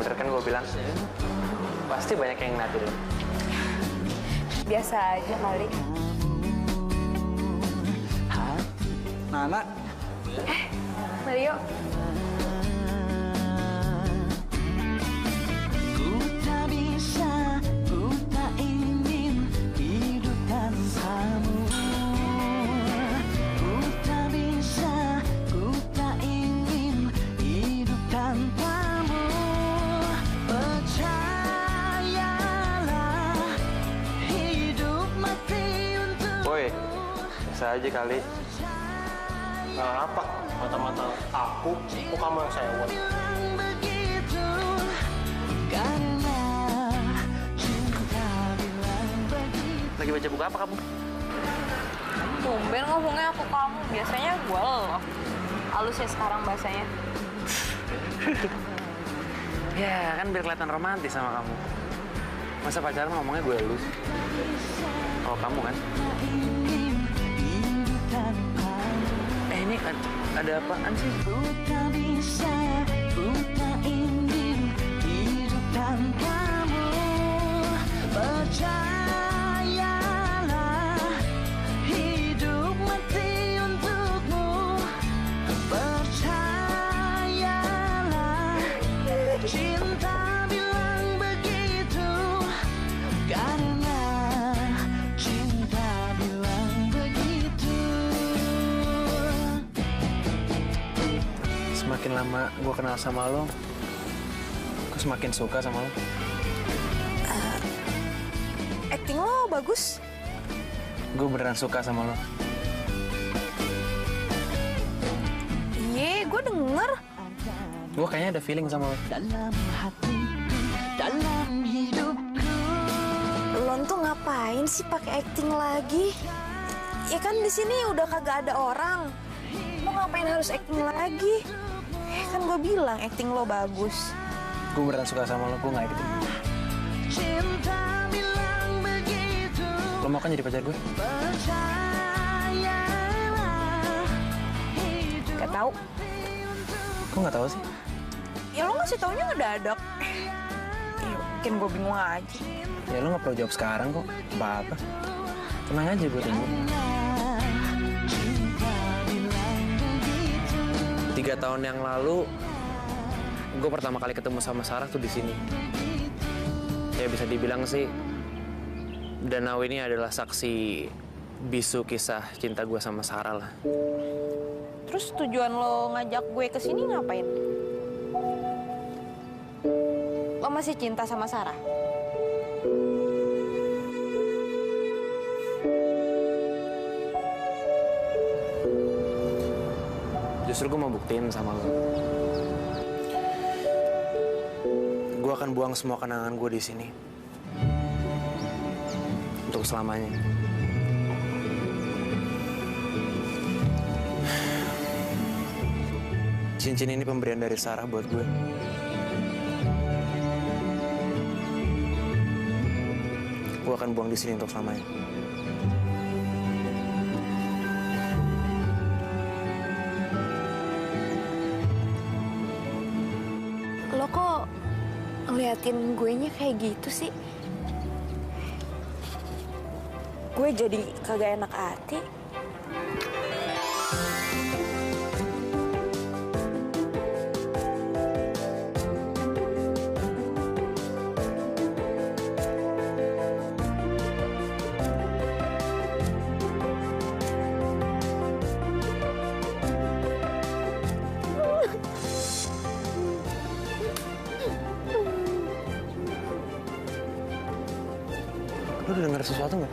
Bener kan gue bilang, pasti banyak yang ngeliatin. Biasa aja kali. Nana, Mario. Ku tak bisa, ku tak ingin hidup tanpamu. Ku tak bisa, ku tak ingin hidup tanpamu. Percayalah, hidup mati untuk. Woi, bisa aja kali. Apa? Mata-mata aku, kok kamu yang sewot? Begitu karena cinta bilang begitu. Lagi baca buku apa kamu? Tumben ngomongnya aku kamu. Biasanya gue lo. Halus ya sekarang bahasanya. Ya kan biar kelihatan romantis sama kamu. Masa pacaran ngomongnya gue lu? Oh kamu kan? Ini ada apaan sih? Ku tak bisa, ku tak ingin hidup tanpamu. Percayalah, hidup mati untukmu. Percayalah, cinta bilang begitu. Karena cinta bilang begitu. Semakin lama gue kenal sama lo, gue semakin suka sama lo. Acting lo bagus. Gue beneran suka sama lo. Iya, gue denger. Gue kayaknya ada feeling sama lo. Dalam hatiku, dalam hidupku. Lo tuh ngapain sih pakai acting lagi? Ya kan di sini udah kagak ada orang. Lo ngapain harus acting lagi? Kan gue bilang acting lo bagus. Gue beneran suka sama lo, gue nggak gitu. Cinta bilang begitu. Lo mau kan jadi pacar gue? Percayalah, hidup Gak tahu. Kok nggak tahu sih? Ya lo ngasih taunya ngedadak. Ya, mungkin gue bingung aja. Ya lo nggak perlu jawab sekarang kok. Apa-apa. Tenang aja gue tunggu. 3 tahun yang lalu, gue pertama kali ketemu sama Sarah tuh di sini. Ya bisa dibilang sih, danau ini adalah saksi bisu kisah cinta gue sama Sarah lah. Terus tujuan lo ngajak gue ke sini ngapain? Lo masih cinta sama Sarah? Justru gue mau buktiin sama lo. Gue akan buang semua kenangan gue di sini. Untuk selamanya. Cincin ini pemberian dari Sarah buat gue. Gue akan buang di sini untuk selamanya. Lo kok ngeliatin gue nya kayak gitu sih? Gue jadi kagak enak hati. Lo udah denger sesuatu nggak?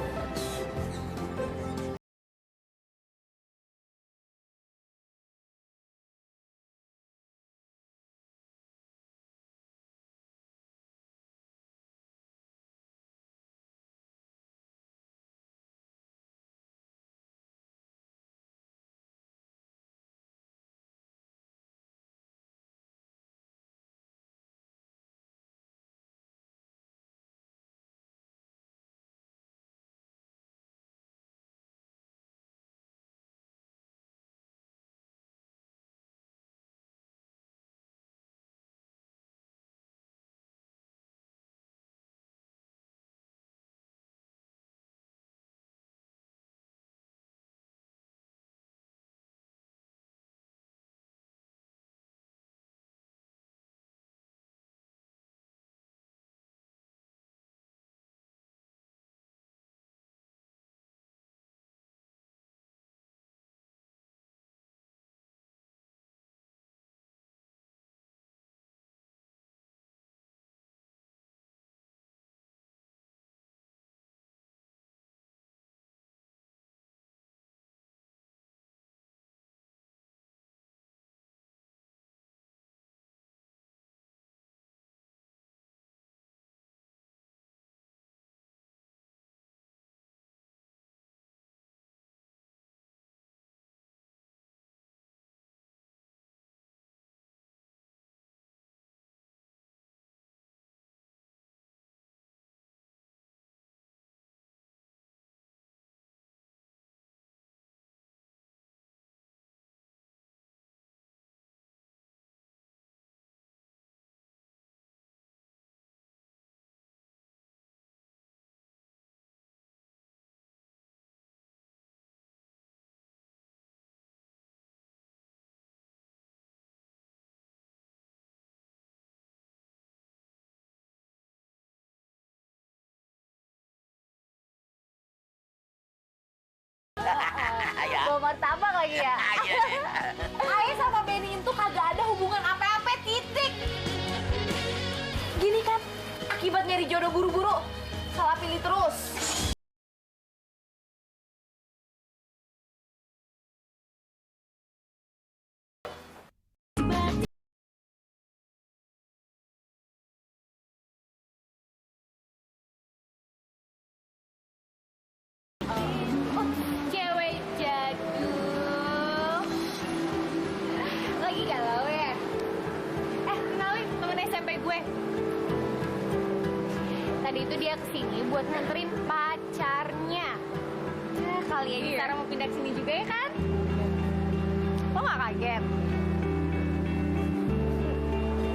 Bawa martabak lagi ya. Ae sama Benny itu kagak ada hubungan apa-apa, titik. Gini kan, akibat nyari jodoh buru-buru, salah pilih terus. Cewek jadul. Lagi galau ya? Kenalin temen SMP gue. Tadi itu dia kesini buat nganterin pacarnya. Ya, kali aja Sarah mau pindah kesini juga ya kan? Lo gak kaget?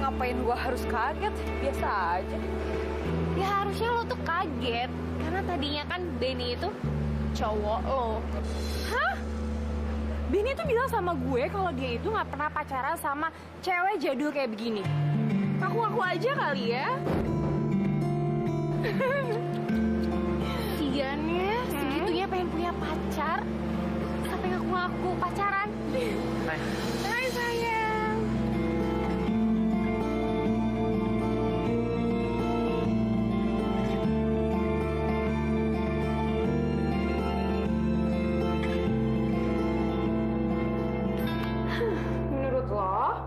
Ngapain gua harus kaget? Biasa aja. Ya harusnya lo tuh kaget. Karena tadinya kan Benny itu cowok lo. Hah? Benny tuh bilang sama gue kalau dia itu nggak pernah pacaran sama cewek jadul kayak begini. Ngaku-ngaku aja kali ya. Siannya segitunya pengen punya pacar sampai ngaku-ngaku pacaran. Hai sayang. Menurut lo,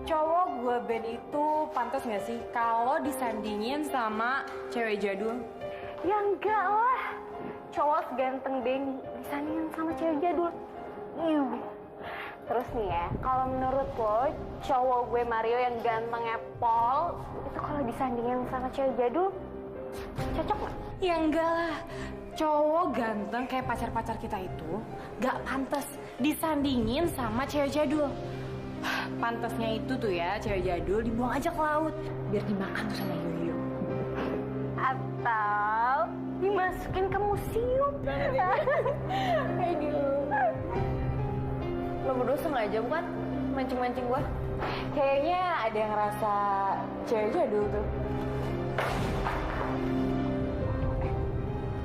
cowok gue Ben itu pantas nggak sih kalau disandingin sama cewek jadul? Ya enggak lah. Cowok seganteng Benny disandingin sama cewek jadul. Terus nih ya, kalau menurut lo, cowok gue Mario yang gantengnya Paul, itu kalau disandingin sama cewek jadul, cocok nggak? Ya enggak lah. Cowok ganteng kayak pacar-pacar kita itu gak pantas disandingin sama cewek jadul. Pantasnya itu tuh ya, cewek jadul dibuang aja ke laut biar dimakan tuh sama Yoyo. Atau dimasukin ke museum. Lo berdua sengaja bukan mancing-mancing gua? Kayaknya ada yang ngerasa cewek jadul tuh.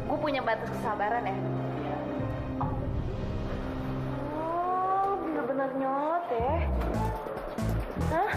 Gue punya batas kesabaran ya. Oh, bener-bener nyolot ya. Hah?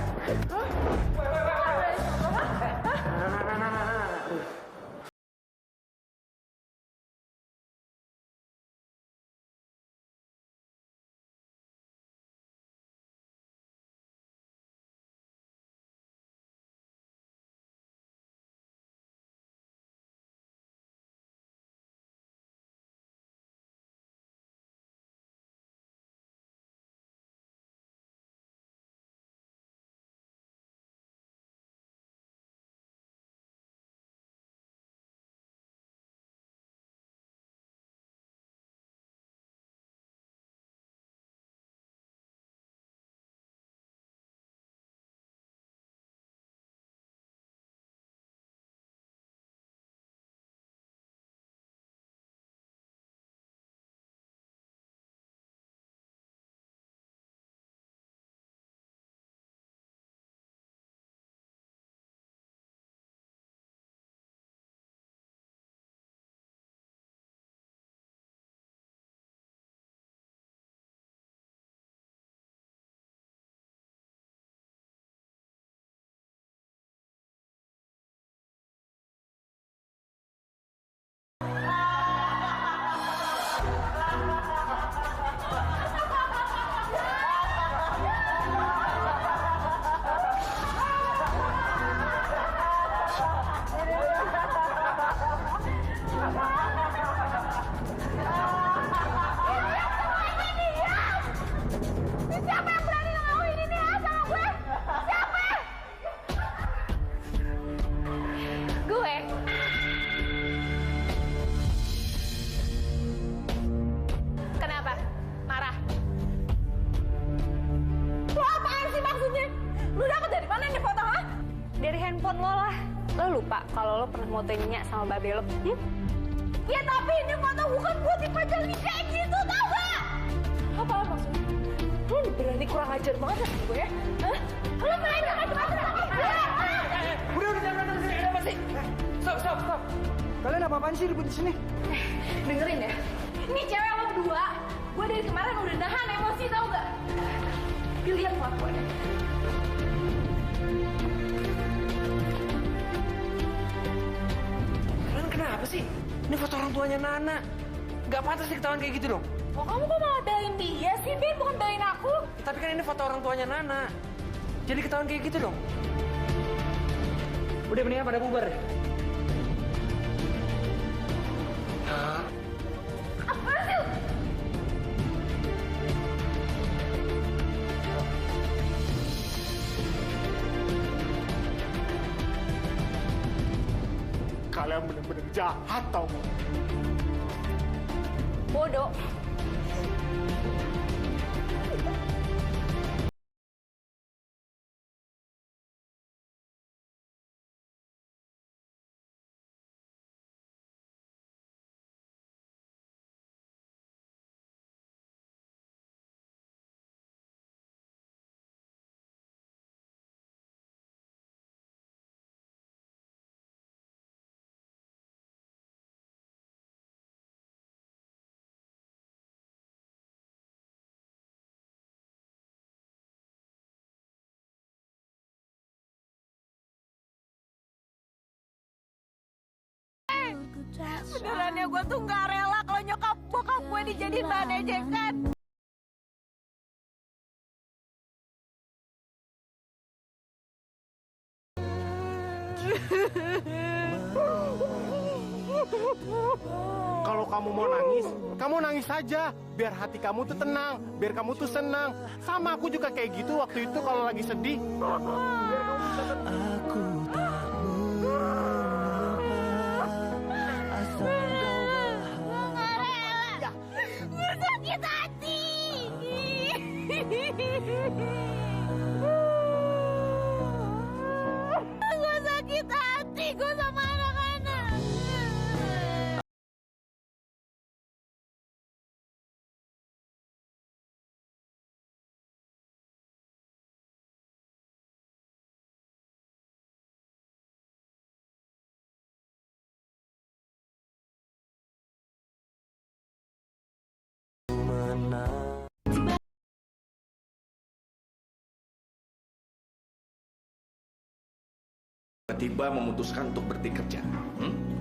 handphone lo lah. Lo lupa kalau lo pernah motoin Nya sama Babe lo? Ya tapi ini foto bukan buat dipajangin kayak gitu, tau gak? Apa maksudnya? Lo berani kurang ajar banget sama gue ya? Hah? Lo main macam-macam. Udah jangan berantem di sini. Apa sih? Stop. Kalian apa-apaan sih ribut di sini? Dengerin ya. Ini cewek lo berdua Gue dari kemarin udah nahan emosi tau gak? Tapi lihat kelakuannya. Kalian kenapa sih? Ini foto orang tuanya Nana. Gak pantas diketahuan kayak gitu dong. Oh, kamu kok malah belain dia sih, Ben? Bukan belain aku. Tapi kan ini foto orang tuanya Nana. Jadi ketahuan kayak gitu dong. Udah mendingan pada bubar deh. Apa sih? Kalian bener-bener jahat tau gak? Bodoh. Beneran ya, gue tuh gak rela kalau nyokap bokap gue dijadiin bahan ejekan. Kalau kamu mau nangis, kamu nangis saja. Biar hati kamu tuh tenang, biar kamu tuh senang. Sama aku juga kayak gitu waktu itu kalau lagi sedih. Biar kamu bisa tenang. Gue sakit hati. Gue sakit hati. Gue sama anak-anak. Tiba memutuskan untuk berhenti kerja.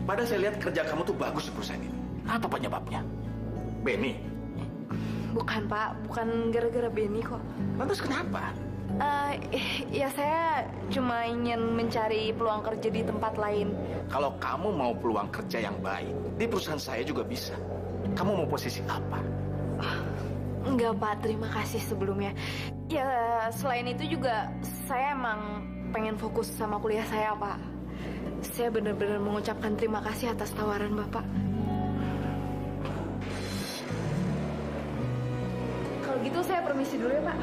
Padahal saya lihat kerja kamu tuh bagus di perusahaan ini. Apa penyebabnya? Benny. Bukan Pak, bukan gara-gara Benny kok. Lantas kenapa? Ya saya cuma ingin mencari peluang kerja di tempat lain. Kalau kamu mau peluang kerja yang baik, di perusahaan saya juga bisa. Kamu mau posisi apa? Enggak Pak, terima kasih sebelumnya. Ya selain itu juga saya emang pengen fokus sama kuliah saya Pak. Saya benar-benar mengucapkan terima kasih atas tawaran Bapak. Kalau gitu saya permisi dulu ya Pak.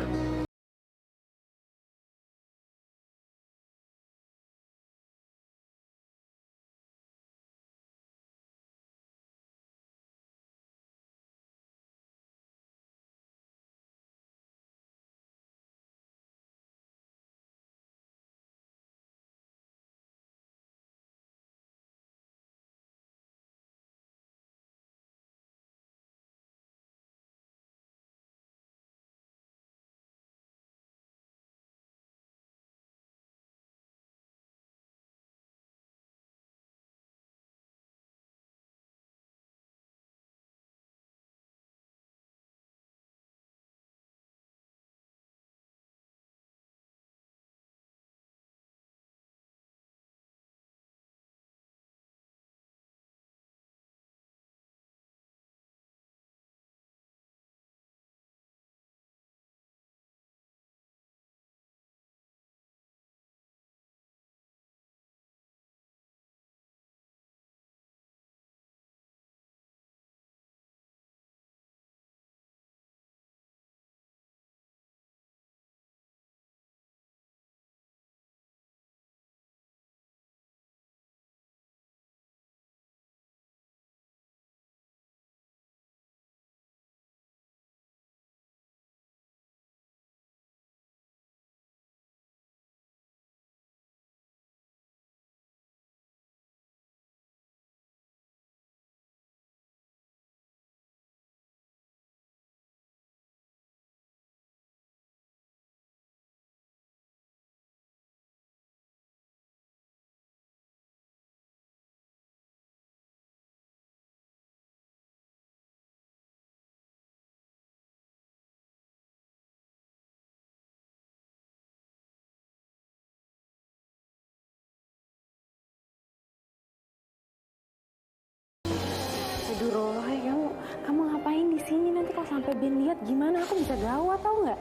sampai Ben lihat gimana aku bisa gawat tau nggak?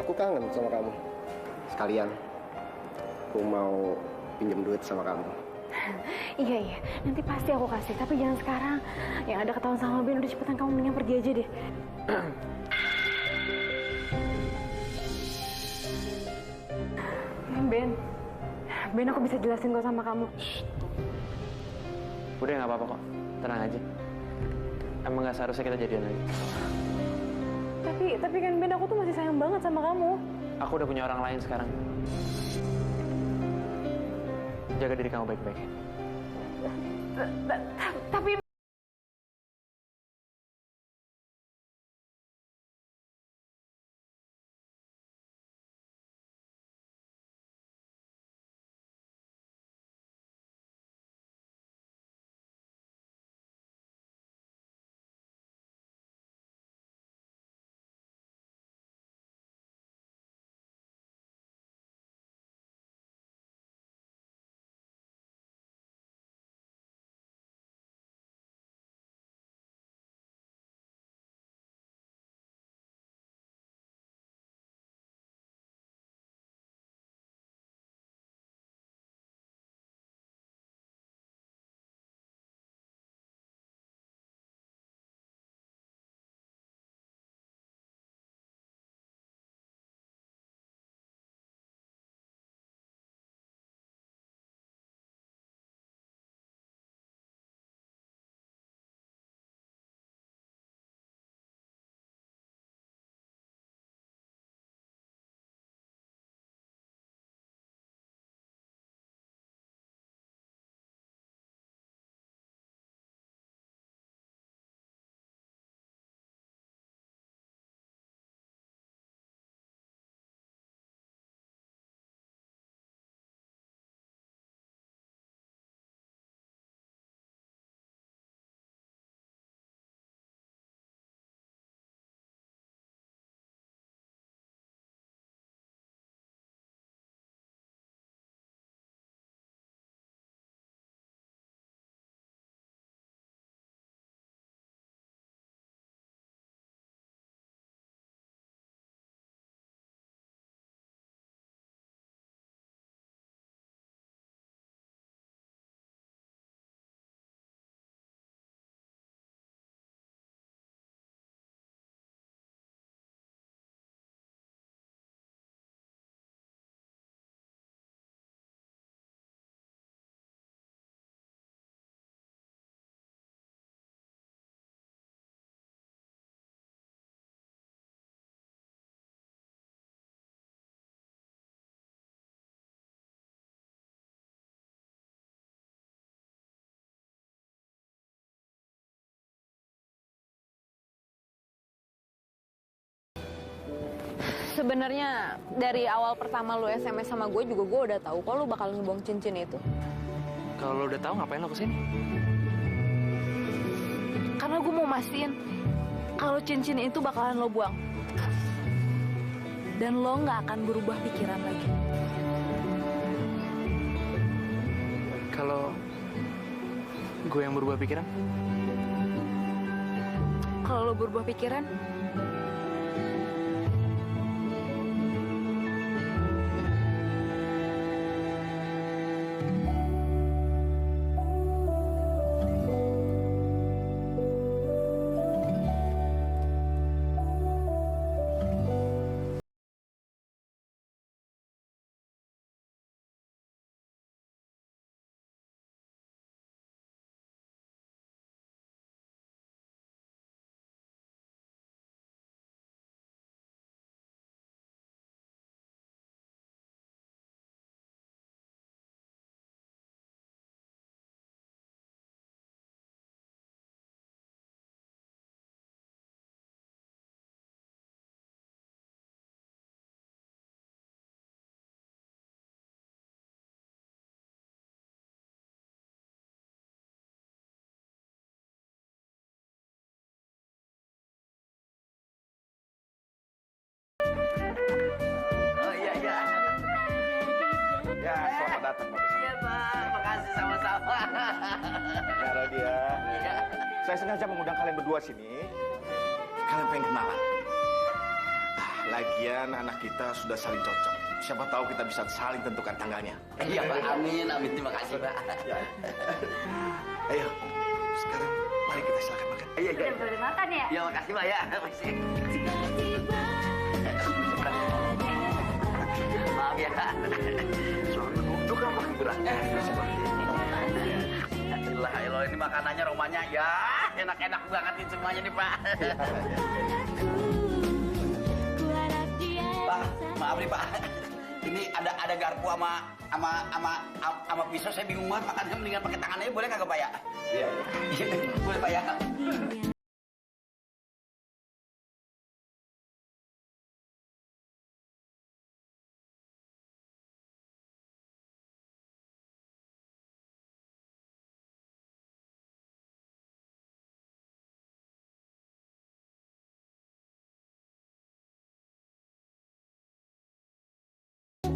Aku kangen sama kamu. Sekalian, aku mau pinjam duit sama kamu. Iya, nanti pasti aku kasih, tapi jangan sekarang. Yang ada ketahuan sama Ben, udah cepetan kamu mendingan pergi aja deh. Ben aku bisa jelasin kok sama kamu. Udah nggak apa-apa kok, tenang aja. Emang nggak seharusnya kita jadian lagi. Tapi kan Ben, aku tuh masih sayang banget sama kamu. Aku udah punya orang lain sekarang. Jaga diri kamu baik-baik. Tapi Sebenarnya dari awal pertama lu SMS sama gue juga gue udah tahu kalau lu bakal ngebuang cincin itu. Kalau lo udah tahu ngapain lo kesini? Karena gue mau mastiin kalau cincin itu bakalan lo buang. Dan lo nggak akan berubah pikiran lagi. Kalau gue yang berubah pikiran? Kalau lo berubah pikiran, Oh iya. Ya, selamat datang Pak. Iya Bang, makasih sama-sama. Ya Rodia. Saya sengaja mengundang kalian berdua sini kalian pengen kenalan. Lagian anak kita sudah saling cocok. Siapa tahu kita bisa saling tentukan tanggalnya. Iya Pak, amin, amin. Terima kasih Pak. Ayo, sekarang mari kita silakan makan. Iya, Udah boleh makan ya? Iya, makasih Pak ya. Makasih. Maaf ya. Soalnya duduk kan makin berat. Elah, ini makanannya rumahnya ya enak-enak banget ini semuanya nih Pak. Pak, maaf nih Pak. Ini ada garpu sama pisau, saya bingung banget makannya, mendingan pakai tangan aja boleh kagak Pak ya? Iya. Boleh Pak ya?